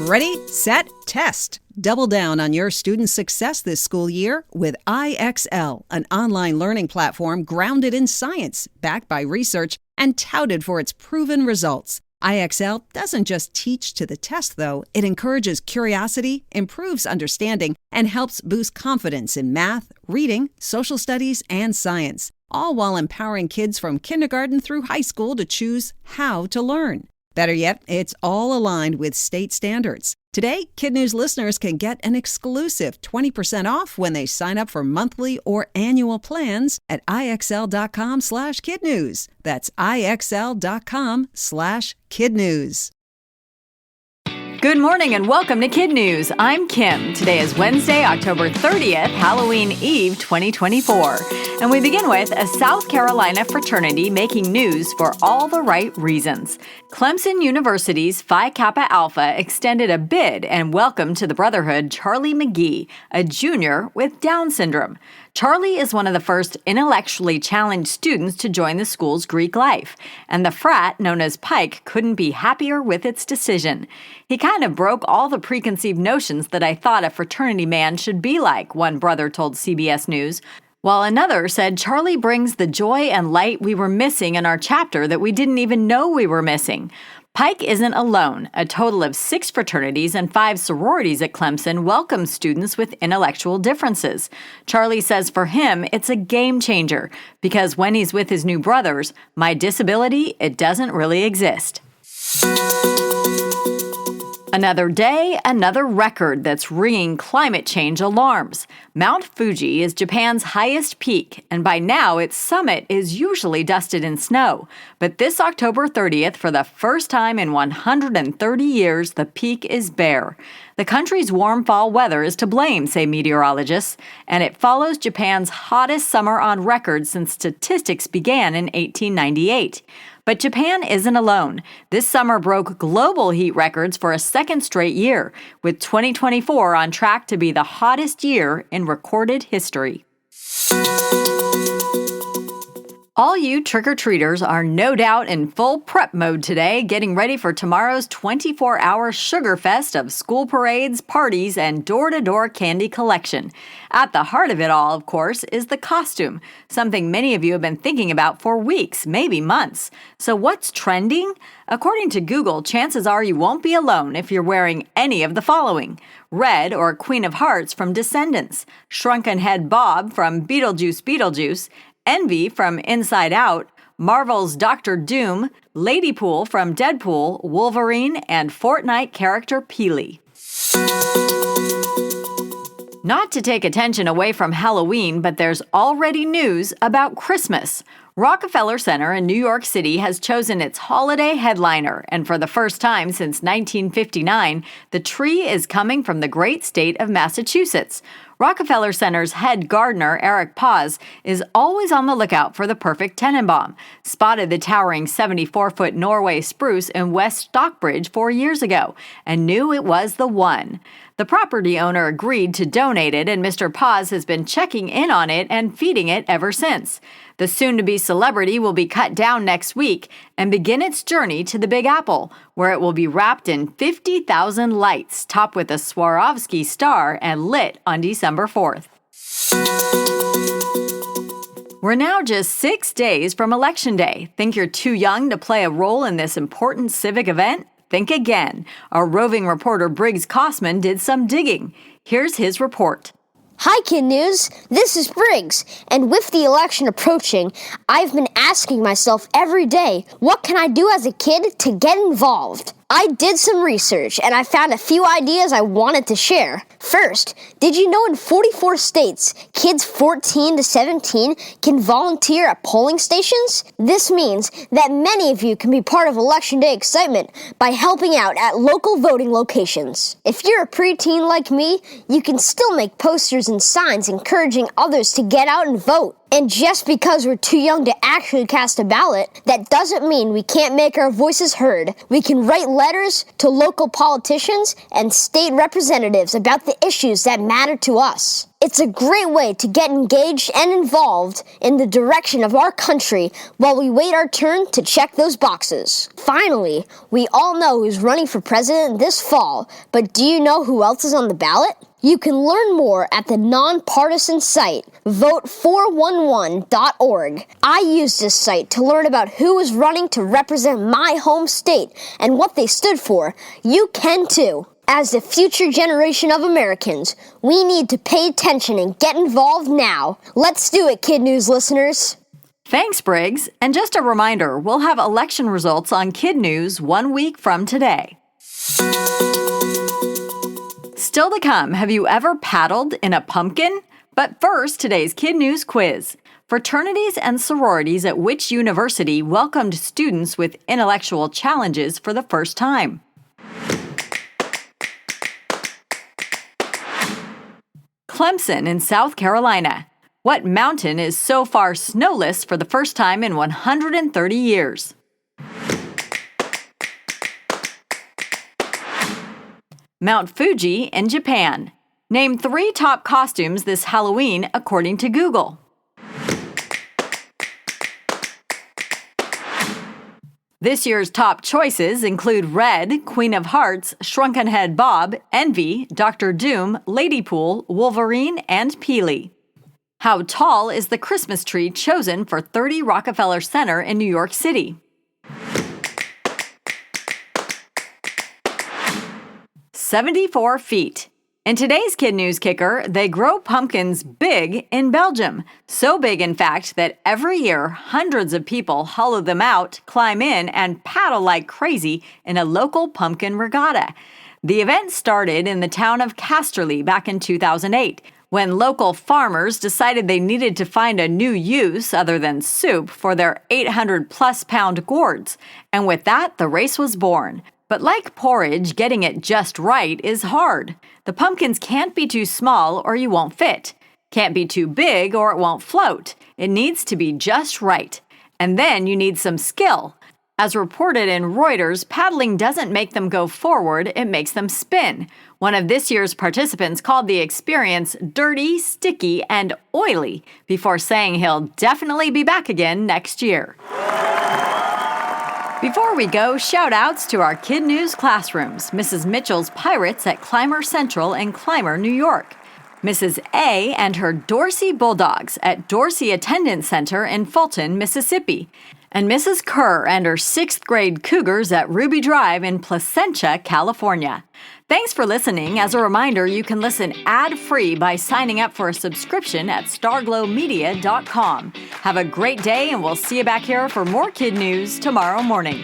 Ready, set, test. Double down on your student success this school year with IXL, an online learning platform grounded in science, backed by research, and touted for its proven results. IXL doesn't just teach to the test, though. It encourages curiosity, improves understanding, and helps boost confidence in math, reading, social studies, and science, all while empowering kids from kindergarten through high school to choose how to learn. Better yet, it's all aligned with state standards. Today, KidNuz listeners can get an exclusive 20% off when they sign up for monthly or annual plans at IXL.com/KidNuz. That's IXL.com/KidNuz. Good morning and welcome to KidNuz. I'm Kim. Today is Wednesday, October 30th, Halloween Eve 2024. And we begin with a South Carolina fraternity making news for all the right reasons. Clemson University's Phi Kappa Alpha extended a bid and welcomed to the Brotherhood Charlie McGee, a junior with Down syndrome. Charlie is one of the first intellectually challenged students to join the school's Greek life, and the frat, known as Pike, couldn't be happier with its decision. He kind of broke all the preconceived notions that I thought a fraternity man should be like, one brother told CBS News, while another said Charlie brings the joy and light we were missing in our chapter that we didn't even know we were missing. Pike isn't alone. A total of 6 fraternities and 5 sororities at Clemson welcome students with intellectual differences. Charlie says for him, it's a game changer because when he's with his new brothers, my disability, it doesn't really exist. Another day, another record that's ringing climate change alarms. Mount Fuji is Japan's highest peak, and by now its summit is usually dusted in snow. But this October 30th, for the first time in 130 years, the peak is bare. The country's warm fall weather is to blame, say meteorologists, and it follows Japan's hottest summer on record since statistics began in 1898. But Japan isn't alone. This summer broke global heat records for a second straight year, with 2024 on track to be the hottest year in recorded history. All you trick-or-treaters are no doubt in full prep mode today, getting ready for tomorrow's 24-hour sugar fest of school parades, parties, and door-to-door candy collection. At the heart of it all, of course, is the costume, something many of you have been thinking about for weeks, maybe months. So what's trending? According to Google, chances are you won't be alone if you're wearing any of the following: Red, or Queen of Hearts, from Descendants; Shrunken Head Bob from Beetlejuice, Envy from Inside Out, Marvel's Doctor Doom, Ladypool from Deadpool, Wolverine, and Fortnite character Peely. Not to take attention away from Halloween, but there's already news about Christmas. Rockefeller Center in New York City has chosen its holiday headliner, and for the first time since 1959, the tree is coming from the great state of Massachusetts. Rockefeller Center's head gardener, Eric Paz, is always on the lookout for the perfect Tenenbaum, spotted the towering 74-foot Norway spruce in West Stockbridge 4 years ago, and knew it was the one. The property owner agreed to donate it, and Mr. Paz has been checking in on it and feeding it ever since. The soon-to-be celebrity will be cut down next week and begin its journey to the Big Apple, where it will be wrapped in 50,000 lights, topped with a Swarovski star and lit on December 4th. We're now just 6 days from Election Day. Think you're too young to play a role in this important civic event? Think again. Our roving reporter Briggs Kossman did some digging. Here's his report. Hi, KidNuz. This is Briggs, and with the election approaching, I've been asking myself every day, what can I do as a kid to get involved? I did some research, and I found a few ideas I wanted to share. First, did you know in 44 states, kids 14 to 17 can volunteer at polling stations? This means that many of you can be part of Election Day excitement by helping out at local voting locations. If you're a preteen like me, you can still make posters and signs encouraging others to get out and vote. And just because we're too young to actually cast a ballot, that doesn't mean we can't make our voices heard. We can write letters to local politicians and state representatives about the issues that matter to us. It's a great way to get engaged and involved in the direction of our country while we wait our turn to check those boxes. Finally, we all know who's running for president this fall, but do you know who else is on the ballot? You can learn more at the nonpartisan site, vote411.org. I used this site to learn about who is running to represent my home state and what they stood for. You can too. As the future generation of Americans, we need to pay attention and get involved now. Let's do it, KidNuz listeners. Thanks, Briggs. And just a reminder, we'll have election results on KidNuz 1 week from today. Still to come, have you ever paddled in a pumpkin? But first, today's KidNuz quiz. Fraternities and sororities at which university welcomed students with intellectual challenges for the first time? Clemson in South Carolina. What mountain is so far snowless for the first time in 130 years? Mount Fuji in Japan. Name 3 top costumes this Halloween according to Google. This year's top choices include Red, Queen of Hearts, Shrunken Head Bob, Envy, Dr. Doom, Ladypool, Wolverine, and Peely. How tall is the Christmas tree chosen for 30 Rockefeller Center in New York City? 74 feet. In today's KidNuz Kicker, they grow pumpkins big in Belgium. So big, in fact, that every year hundreds of people hollow them out, climb in, and paddle like crazy in a local pumpkin regatta. The event started in the town of Casterly back in 2008, when local farmers decided they needed to find a new use other than soup for their 800-plus pound gourds. And with that, the race was born. But like porridge, getting it just right is hard. The pumpkins can't be too small or you won't fit. Can't be too big or it won't float. It needs to be just right. And then you need some skill. As reported in Reuters, paddling doesn't make them go forward, it makes them spin. One of this year's participants called the experience dirty, sticky, and oily before saying he'll definitely be back again next year. Before we go, shout-outs to our KidNuz classrooms. Mrs. Mitchell's Pirates at Clymer Central in Clymer, New York. Mrs. A and her Dorsey Bulldogs at Dorsey Attendance Center in Fulton, Mississippi. And Mrs. Kerr and her 6th grade Cougars at Ruby Drive in Placentia, California. Thanks for listening. As a reminder, you can listen ad-free by signing up for a subscription at starglowmedia.com. Have a great day, and we'll see you back here for more KidNuz tomorrow morning.